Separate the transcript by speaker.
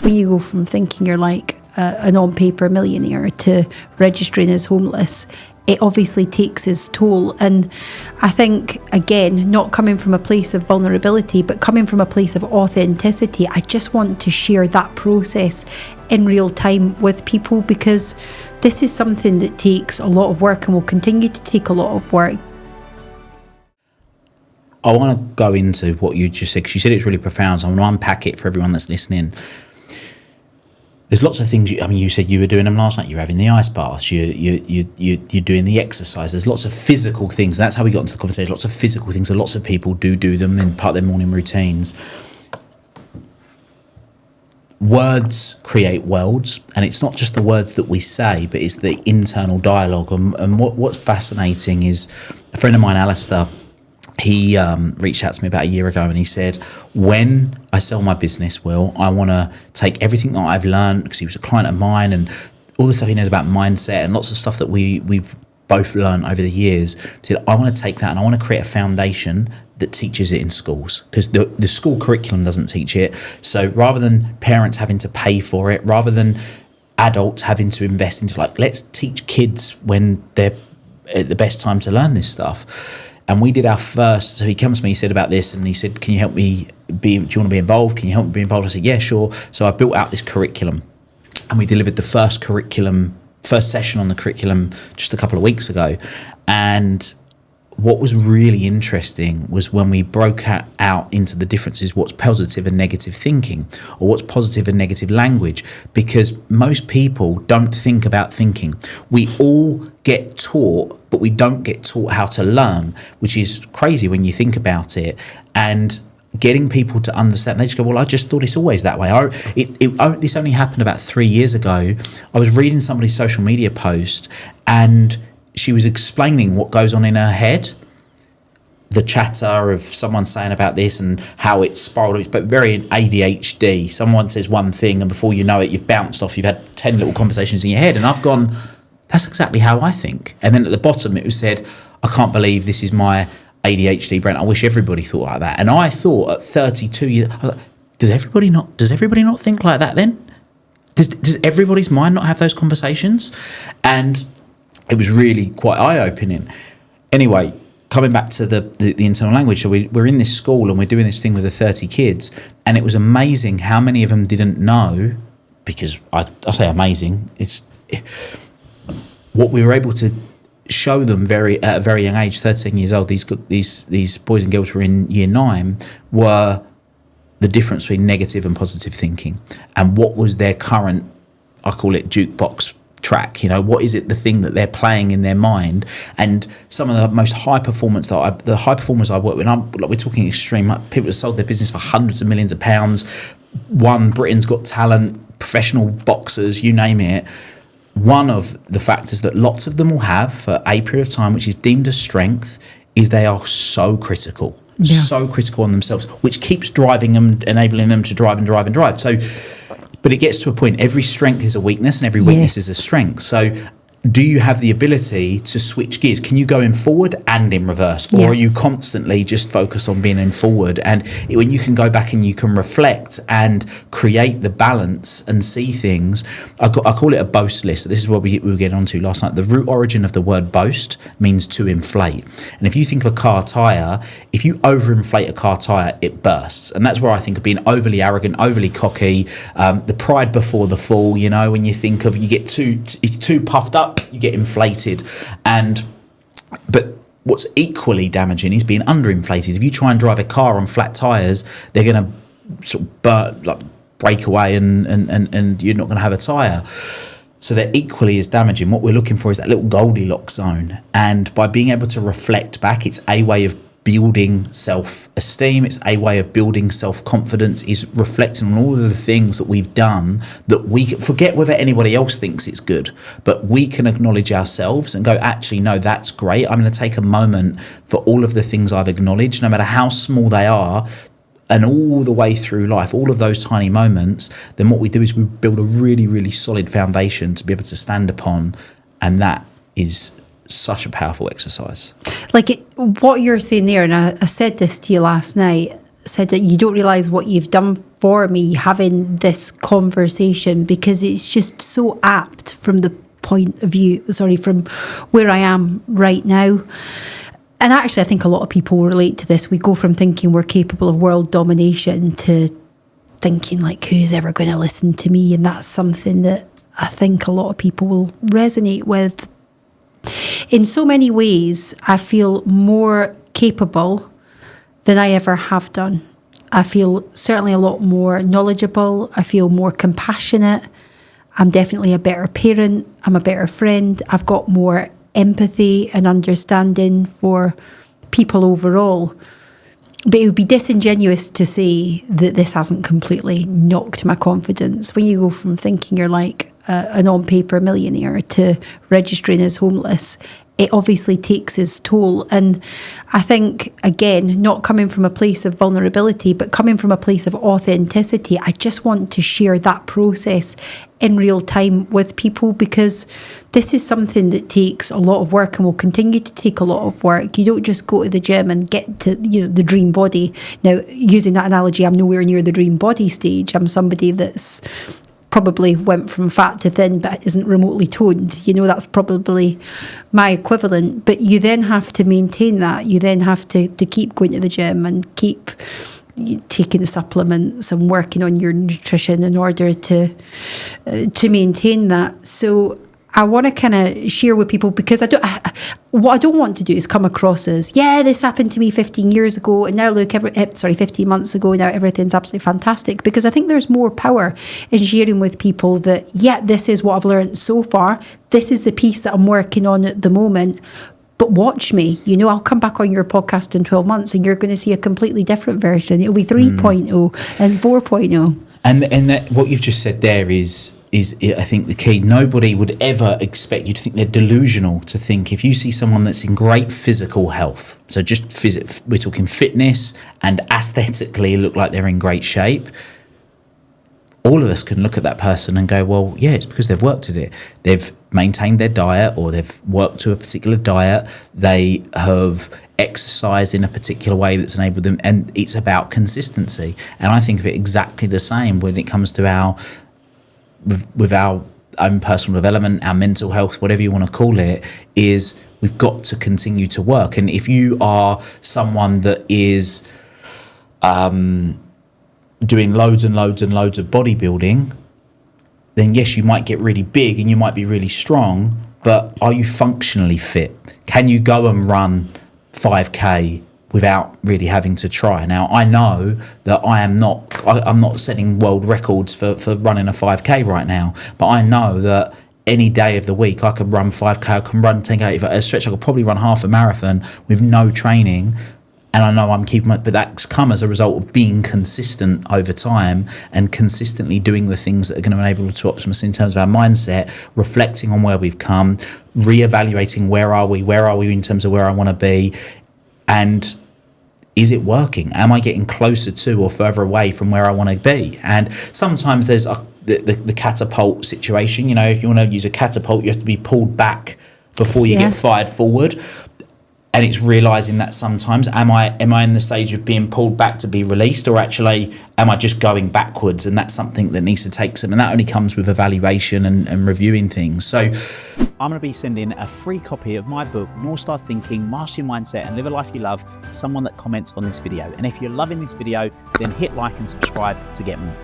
Speaker 1: when you go from thinking you're like an on-paper millionaire to registering as homeless, it obviously takes its toll. And I think, again, not coming from a place of vulnerability, but coming from a place of authenticity, I just want to share that process in real time with people, because this is something that takes a lot of work and will continue to take a lot of work.
Speaker 2: I want to go into what you just said, because you said it's really profound, so I want to unpack it for everyone that's listening. There's lots of things. You said you were doing them last night. You're having the ice baths. You're doing the exercise. There's lots of physical things. That's how we got into the conversation. Lots of physical things, and lots of people do them in part of their morning routines. Words create worlds, and it's not just the words that we say, but it's the internal dialogue. And what's fascinating is a friend of mine, Alistair. He reached out to me about a year ago, and he said, when I sell my business, Will, I want to take everything that I've learned, because he was a client of mine, and all the stuff he knows about mindset and lots of stuff that we've both learned over the years. He said, I want to take that and I want to create a foundation that teaches it in schools, because the school curriculum doesn't teach it. So rather than parents having to pay for it, rather than adults having to invest into, like, let's teach kids when they're at the best time to learn this stuff. And we did our first, so he comes to me, he said about this, and he said, can you help me do you want to be involved? Can you help me be involved? I said, yeah, sure. So I built out this curriculum, and we delivered the first session on the curriculum just a couple of weeks ago. And what was really interesting was when we broke out into the differences, what's positive and negative thinking, or what's positive and negative language, because most people don't think about thinking. We all get taught, but we don't get taught how to learn, which is crazy when you think about it. And getting people to understand, they just go, well, I just thought it's always that way. This only happened about 3 years ago. I was reading somebody's social media post, and she was explaining what goes on in her head, the chatter of someone saying about this and how it's spiraled, but very ADHD. Someone says one thing, and before you know it, you've bounced off, you've had 10 little conversations in your head. And I've gone, that's exactly how I think. And then at the bottom, it was said, I can't believe this is my ADHD brain. I wish everybody thought like that. And I thought at 32 years, does everybody not think like that then? Does everybody's mind not have those conversations? And it was really quite eye-opening. Anyway, coming back to the internal language, so we're in this school and we're doing this thing with the 30 kids, and it was amazing how many of them didn't know, because I say amazing, it's what we were able to show them at a very young age, 13 years old, these boys and girls were in year 9, were the difference between negative and positive thinking, and what was their current, I call it jukebox track, what is it, the thing that they're playing in their mind. And some of the most high performers I work with, we're talking extreme, people have sold their business for hundreds of millions of pounds, won Britain's Got Talent, professional boxers, you name it. One of the factors that lots of them will have for a period of time, which is deemed a strength, is they are so critical, so critical on themselves, which keeps driving them, enabling them to drive and drive and drive. So, but it gets to a point, every strength is a weakness and every weakness is a strength. So do you have the ability to switch gears? Can you go in forward and in reverse? Or are you constantly just focused on being in forward? And when you can go back and you can reflect and create the balance and see things, I call it a boast list. This is what we were getting onto last night. The root origin of the word boast means to inflate. And if you think of a car tyre, if you overinflate a car tyre, it bursts. And that's where I think of being overly arrogant, overly cocky, the pride before the fall. When you think of, you get too puffed up, you get inflated. But what's equally damaging is being underinflated. If you try and drive a car on flat tires, they're going to sort of break away, and you're not going to have a tire. So they're equally as damaging. What we're looking for is that little Goldilocks zone. And by being able to reflect back, it's a way of building self-esteem, it's a way of building self-confidence, is reflecting on all of the things that we've done, that we forget whether anybody else thinks it's good, but we can acknowledge ourselves and go, actually, no, that's great. I'm going to take a moment for all of the things I've acknowledged, no matter how small they are, and all the way through life, all of those tiny moments. Then what we do is we build a really, really solid foundation to be able to stand upon, and that is such a powerful exercise. What
Speaker 1: you're saying there, and I said this to you last night, said that you don't realise what you've done for me having this conversation, because it's just so apt from the point of view, from where I am right now. And actually, I think a lot of people relate to this. We go from thinking we're capable of world domination to thinking like, who's ever going to listen to me? And that's something that I think a lot of people will resonate with. In so many ways, I feel more capable than I ever have done. I feel certainly a lot more knowledgeable. I feel more compassionate. I'm definitely a better parent. I'm a better friend. I've got more empathy and understanding for people overall. But it would be disingenuous to say that this hasn't completely knocked my confidence. When you go from thinking you're like an on-paper millionaire to registering as homeless, it obviously takes its toll. And I think, again, not coming from a place of vulnerability, but coming from a place of authenticity, I just want to share that process in real time with people, because this is something that takes a lot of work and will continue to take a lot of work. You don't just go to the gym and get to the dream body. Now, using that analogy, I'm nowhere near the dream body stage. I'm somebody that's probably went from fat to thin but isn't remotely toned. That's probably my equivalent. But you then have to maintain that. You then have to keep going to the gym and keep taking the supplements and working on your nutrition in order to maintain that. So I want to kind of share with people, because what I don't want to do is come across as, this happened to me 15 years ago and now look, 15 months ago, now everything's absolutely fantastic. Because I think there's more power in sharing with people that, this is what I've learned so far. This is the piece that I'm working on at the moment. But watch me, I'll come back on your podcast in 12 months and you're going to see a completely different version. It'll be 3.0 and 4.0.
Speaker 2: And that, what you've just said there is I think the key. Nobody would ever expect you to think they're delusional to think, if you see someone that's in great physical health, so just we're talking fitness and aesthetically look like they're in great shape, all of us can look at that person and go, well, it's because they've worked at it. They've maintained their diet, or they've worked to a particular diet. They have exercised in a particular way that's enabled them, and it's about consistency. And I think of it exactly the same when it comes to our own personal development, our mental health, whatever you want to call it, is we've got to continue to work. And if you are someone that is doing loads and loads and loads of bodybuilding, then yes, you might get really big and you might be really strong, but are you functionally fit? Can you go and run 5K without really having to try? Now, I know that I'm not setting world records for running a 5K right now, but I know that any day of the week I could run 5K, I can run 10K. If at a stretch, I could probably run half a marathon with no training. And I know I'm keeping it, but that's come as a result of being consistent over time and consistently doing the things that are going to enable to optimize in terms of our mindset, reflecting on where we've come, reevaluating where are we in terms of where I want to be, and is it working? Am I getting closer to or further away from where I want to be? And sometimes there's the catapult situation. If you want to use a catapult, you have to be pulled back before you get fired forward. And it's realising that sometimes, am I in the stage of being pulled back to be released, or actually am I just going backwards? And that's something that needs to take some, and that only comes with evaluation and reviewing things. So I'm going to be sending a free copy of my book, North Star Thinking, Master Your Mindset and Live a Life You Love, to someone that comments on this video. And if you're loving this video, then hit like and subscribe to get more.